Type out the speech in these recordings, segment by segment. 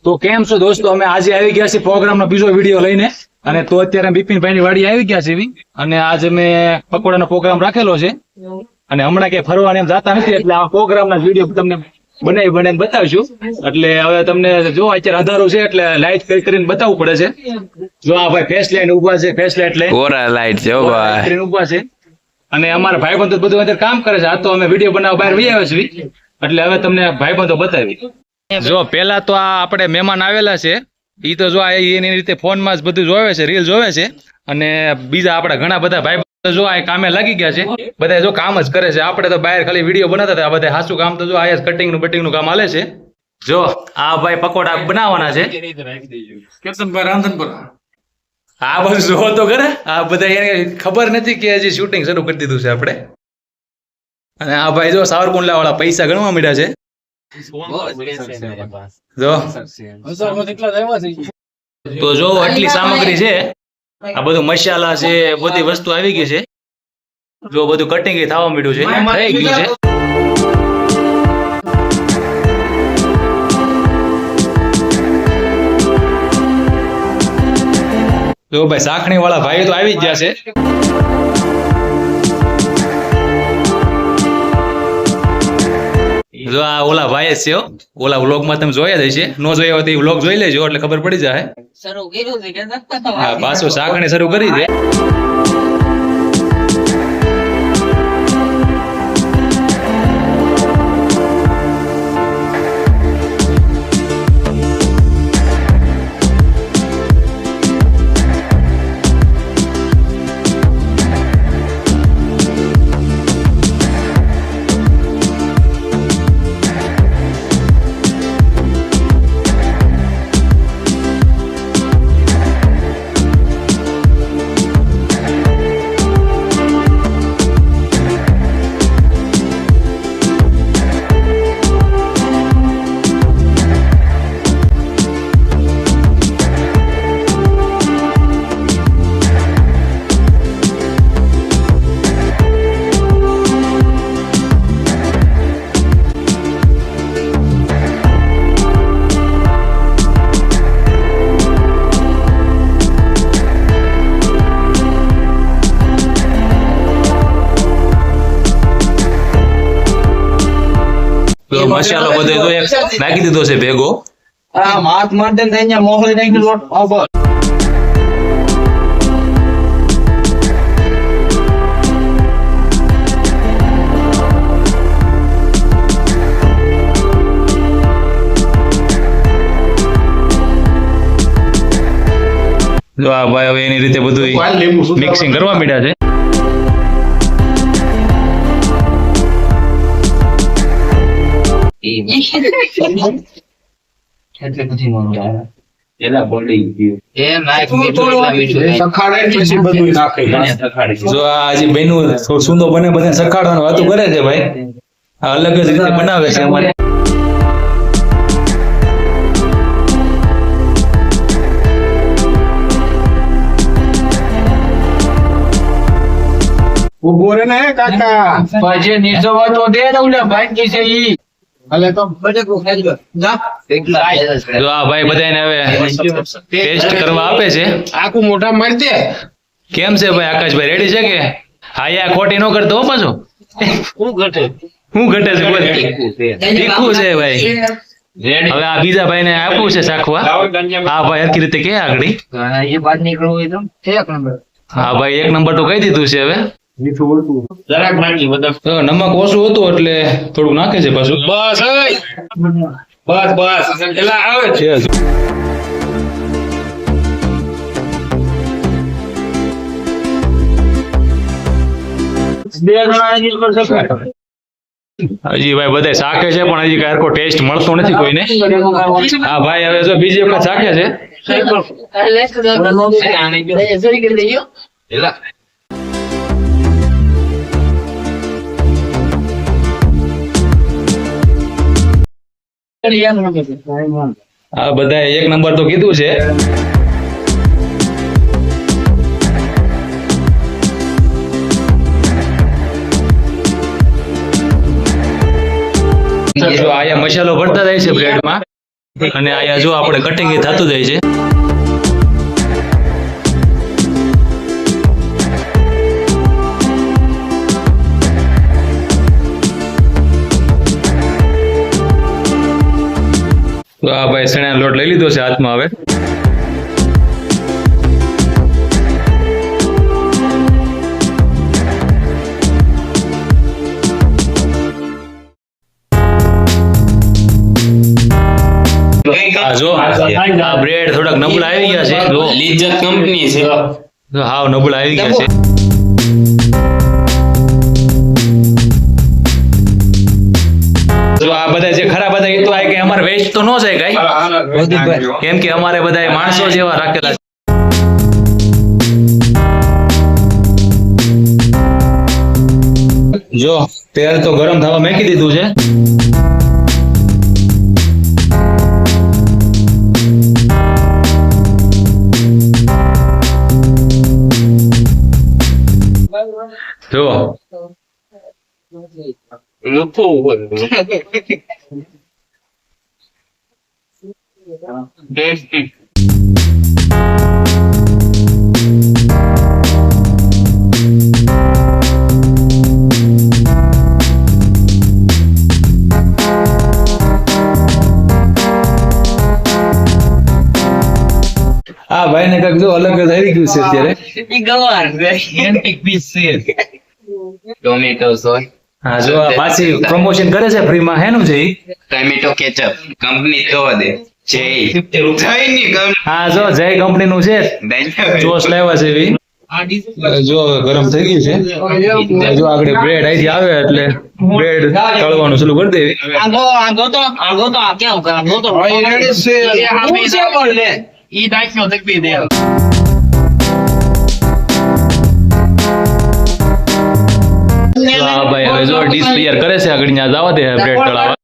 તો કેમ છો દોસ્તો, અમે આજે આવી ગયા છીએ પ્રોગ્રામનો બીજો વિડીયો લઈને. અને તો અત્યારે બિપિનભાઈની વાડી આવી ગયા છે અને આજે અમે પકોડાનો પ્રોગ્રામ રાખેલો છે. અને હમણાં કઈ ફરવા એમ જાતા નથી, એટલે આ પ્રોગ્રામના વિડીયો તમને બનાવીને બતાવીશું. એટલે હવે તમને જો અત્યારે અંધારું છે એટલે લાઈટ કરીને બતાવવું પડે છે. જો આ ભાઈ ફેસ લાઈન ઉભા છે, ફેસ લાઈટ લઈને ઓરા લાઈટ છે ભાઈ ઉભા છે. અને અમારા ભાઈબંધો બધું અત્યારે કામ કરે છે. આ તો અમે વિડીયો બનાવવા બહાર વહી આવ્યા છીએ, એટલે હવે તમને ભાઈબંધો બતાવી. જો પેલા તો આ આપણે મહેમાન આવેલા છે, ઈ તો જો એની રીતે ફોનમાં જ બધું જોવે છે, રીલ જોવે છે. અને બીજા આપણા ઘણા બધા ભાઈ જો આ કામે લાગી ગયા છે, બધા જો કામ જ કરે છે. આપણે તો બહાર ખાલી વિડીયો બનાવતા હતા. આ બધા હાસુ કામ તો જો આ કટિંગ નું બટિંગ નું કામ હાલે છે. જો આ ભાઈ પકોડા બનાવવાના છે. આ બધું જોવો તો કરે, આ બધા એને ખબર નથી કે હજી શૂટિંગ શરૂ કરી દીધું છે આપણે. અને આ ભાઈ જો સાવરકુંડલા વાળા પૈસા ગણવા માંડ્યા છે. જો તો જો આટલી સામગ્રી છે, આ બધું મસાલા છે, બધી વસ્તુ આવી ગઈ છે. જો બધું કટિંગ થવા માંડ્યું છે, થઈ ગયું છે. જો ભાઈ સાખણી વાળા ભાઈ તો આવી જ ગયા છે. જો આ ઓલા ભાઈ જ છે, ઓલા વ્લોગ માં તમે જોયા જ હશે. નો જોયા હોય તો એ વ્લોગ જોઈ લેજો એટલે ખબર પડી જાય. હા, પાછું સાખણી શરૂ કરી દે. મસાલો બધો તો એક નાખી દીધો છે ભેગો. આ માત માટે થઈને મોહરી નાખી લોટ આવો. જો આ ભાઈ હવે એની રીતે બધું મિક્સિંગ કરવા માંડ્યા છે. જો આ હજી બન્યું થોડું સુંદર બને, બધા સખાડવાનું વાતું કરે છે ભાઈ. આ અલગ જ રીતે બનાવે છે અમારે. ઉભો રે ને કાકા, પછી નીચો તો દે દઉં ભાઈ છે ઈ. ભલે તો બટેકો ખાઈ લો. જા જો આ ભાઈ બધાને હવે ટેસ્ટ કરવા આપે છે. આખું મોઢા મારી દે. કેમ છે ભાઈ આકાશભાઈ, રેડી છે કે? હા યા ખોટી ન કરતો હો પાછો. શું ઘટે છે બોલ? તીખું છે ભાઈ. હવે આ બીજા ભાઈ ને આપવું છે ચાખવા. હા ભાઈ હરકી રીતે કે આગળ. એ બાદ નીકળવું હોય તો એક નંબર. હા ભાઈ એક નંબર તો કહી દીધું છે. હવે જરાક નાખી બધા. તો નમક ઓછું હતું એટલે થોડુંક નાખે છે પાછું. બસ બસ એલા આવે છે. બે જણા હજી ભાઈ બધા શાકે છે પણ હજી કાંઈ હરખો ટેસ્ટ મળતો નથી કોઈને. હા ભાઈ હવે જો બીજી વખત શાકે છે. આ બધા એક નંબર તો કીધું છે. જો આયા મસાલો ભરતા જાય છે બ્રેડમાં. અને અહીંયા જો આપણે કટિંગ થતું જાય છે. તો આ ભાઈ સણા લોટ લઈ લીધો છે હાથમાં. હવે આ જો આ બ્રેડ થોડાક નબળા આવી ગયા છે. જો લિજ્જત કંપની છે. જો હાવ નબળા આવી ગયા છે. જો આ બધા જે ખરાબ હતા એ તો આ કે અમારે વેસ્ટ તો ન જાય કઈ, કેમ કે અમારે બધા માણસો જેવા રાખેલા છે. જો તેલ તો ગરમ થવા મેકી દીધું છે. જો આ ભાઈ ને કઈક જો અલગ જ આવી ગયું છે અત્યારે. ટોમેટો સોસ, હા જો આ પાછી પ્રમોશન કરે છે ફ્રી માં. હેનું છે ઈ? ટોમેટો કેચઅપ, કંપની તો દે જય ની હા જો જય કંપની નું છે. જોશ લાવ્યા છે એવી. જો ગરમ થઈ ગયું છે. જો આગળ બ્રેડ અહીંથી આવે એટલે બ્રેડ તળવાનું શરૂ કરી દેવી. તો આ ભાઈ હવે જો ડીશ તૈયાર કરે છે. આગળ ત્યાં જવા દે બ્રેડ તળાવવા.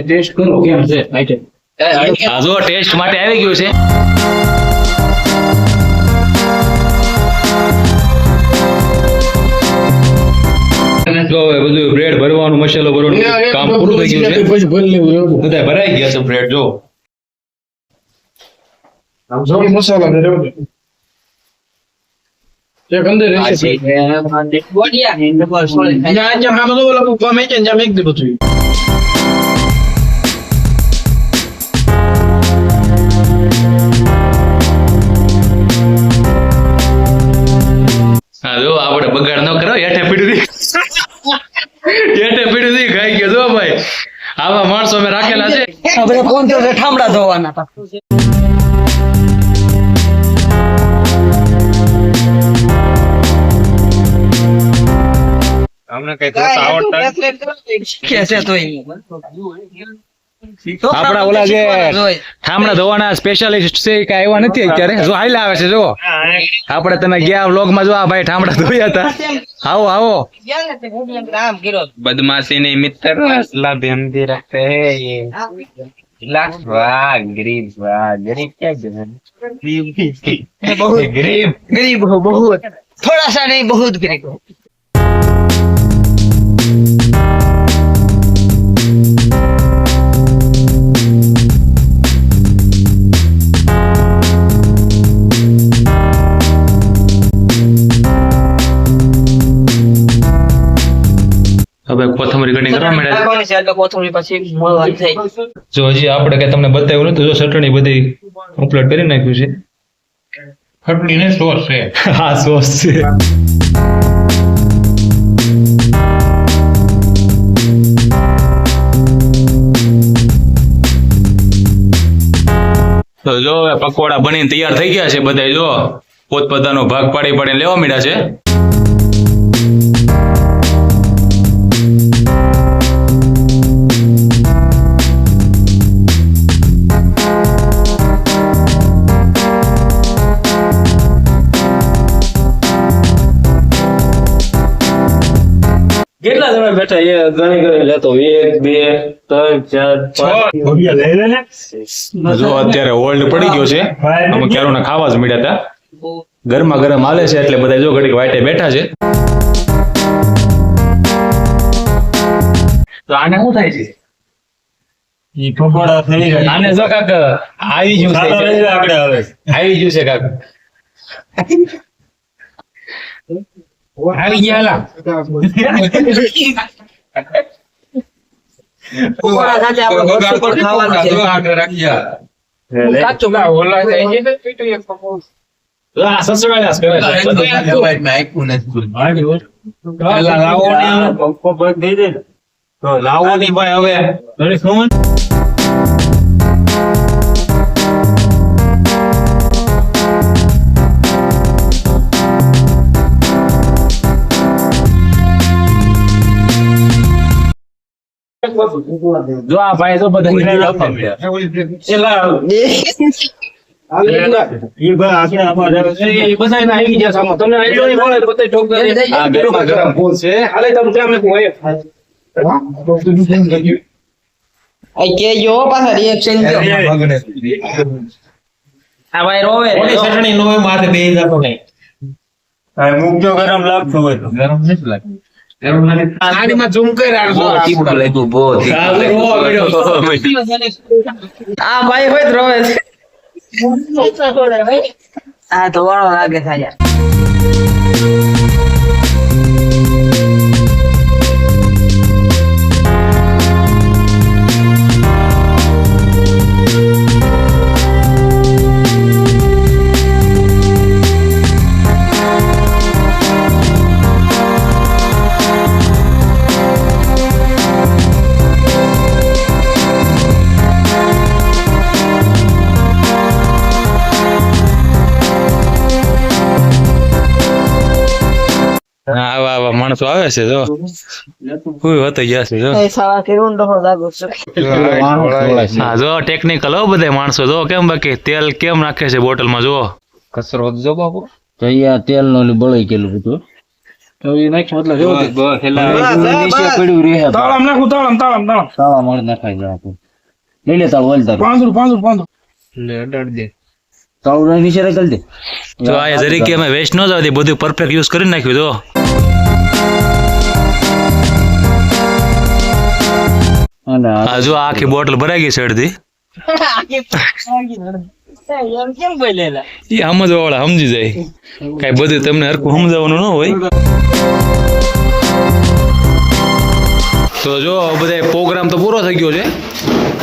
ટેસ્ટ કરો કેમ છે. આ જો ટેસ્ટ માટે આવી ગયું છે. જો હવે બધું બ્રેડ ભરવાનું, મસાલો ભરવાનું કામ પૂરું થઈ ગયું છે. બધા ભરાઈ ગયા છે બ્રેડ. જો હા જો આપણે બગાડ ન કરો. હેઠે પીડ્યું ખાઈ ગયો. જો ભાઈ આવા માણસો મેં રાખેલા છે. ઠામડા ધોવાના હતા. અમને કઈ ધોતા આવડતા આપડા ઓલા જે ઠામડા ધોવાના સ્પેશિયાલિસ્ટ છે કે આવ્યા નથી અત્યારે. જો હાઈલા આવે છે. જો આપણે તમે ગયા વ્લોગ માં જો આ ભાઈ ઠામડા ધોયા હતા. આવો આવો. बदमाशी नहीं मित्र असला बेमदी रखते हैं ये वाह गरीब क्या बहुत गरीब हो, बहुत थोड़ा सा नहीं, बहुत गरीब हो. હવે કોથમરી કટિંગ કરવા માંડ્યા. કોથમરી પછી મળવાની થઈ. જો હજી આપણે કઈ તમને બતાવ્યું નતું. જો ચટણી બધી અપલોડ કરી નાખ્યું છે. ચટણી ને સોસ છે. હા સોસ છે. તો જો હવે પકોડા બનીને તૈયાર થઈ ગયા છે બધા, જો પોતપોતાનો ભાગ પાડી પાડીને લેવા માંડ્યા છે. કેટલા જણા બેઠા એ ગણી ગણી લેતો 1 2 3 4 5 જો અત્યારે હોલ્ડ પડી ગયો છે, અમે ક્યારોના ખાવા જ મળ્યા હતા. ગરમા ગરમ હાલે છે એટલે બધા જો ઘડીક વાટે બેઠા છે. તો આને શું થાય છે? ઈ પકોડા થઈ ગયા. આને જો કાક આવી ગયું છે, આગળ આવે. આવી ગયું છે કાક. આવી ગયા લા. પકોડા સાથે આપણે વસ્તુ પણ ખાવાનું છે. કાચું લા ઓલા થાય છે ને પીટું એક પકોડું. આ સસરાળા જ કરે છે. પેલા લાવો ને પપ્પો બંધ થઈ જાય ને. તો લાવો ની ભાઈ હવે. અરે શું? જો આ ભાઈ તો બધા એલા ઈ ભાઈ આખે અમારે એ બધા ના આવી ગયા સામો. તમને આઈડિયો નહીં મળે તો બધા ઠોક દે. આ ગરમા ગરમ ફૂલ છે. હાલે તમે ત્યાં મેં કોઈ આ કે જો પાછા રિએક્શન જો. આ ભાઈ રોવે. ચટણી નો માથે બે જતો નહીં. આ મૂકજો ગરમ લાગતું હોય તો. ગરમ નથી લાગતું. આડીમાં ઝૂમ કરી આ ભાઈ હોય તો રોવે છે. આ તો વાળો લાગે છે યાર. આવા આવા માણસો આવે છે જો કોઈ હોતા ગયા છે જો. એ સાવા કે ઊંડો લાગુ છે. હા જો ટેકનિકલ હો બધા માણસો જો કેમ બાકી તેલ કેમ નાખે છે બોટલમાં જો. કસરો જો બાપુ તો અહીંયા તેલ નો બળી ગયેલું બધું. તો એ નાખ મતલબ જો નીચે પડ્યું રહે. તાળમ નાખું તાળમ તાવા મળ નાખાઈ જાય આપણે. લઈ લે તાળ વલતા. પાંદડું લે અડાડ દે. તાળું નીચે રાખી દે. જો આ જરી કે અમે વેસ્ટ ન જવા દે, બધું પરફેક્ટ યુઝ કરી નાખ્યું જો. અને આ જો આખી બોટલ ભરાઈ ગઈ છે અડધી. એમ કેમ બોલેલા? એ સમજવા વાળા સમજી જાય, કઈ બધું તમને હરખું સમજાવવાનું ન હોય. તો જો બધા પ્રોગ્રામ તો પૂરો થઈ ગયો છે,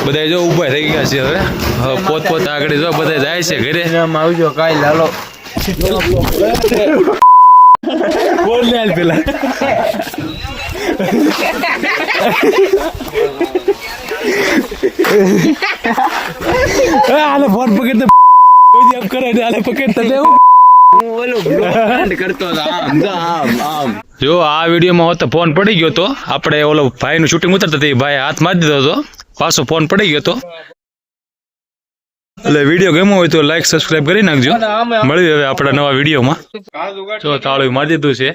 બધા જો ઉભા થઈ ગયા છે. હવે પોત આગળ જો બધા જાય છે ઘરે. આવજો કાઈ લાલો. બોલ લે પેલા હાલે ફોન પકડ દે. કરે હાલે પકડ દે. જો આ વિડીયોમાં હોત તો ફોન પડી ગયો તો આપણે ઓલો ભાઈનું શૂટિંગ ઉતરતા હતી, ભાઈ હાથ મારી દીધો હતો, પાછો ફોન પડી ગયો તો. એટલે વિડીયો ગમ્યો હોય તો લાઈક સબસ્ક્રાઇબ કરી નાખજો. મળ્યું હવે આપણા નવા વિડીયોમાં. જો તાળું મારી દીધું છે.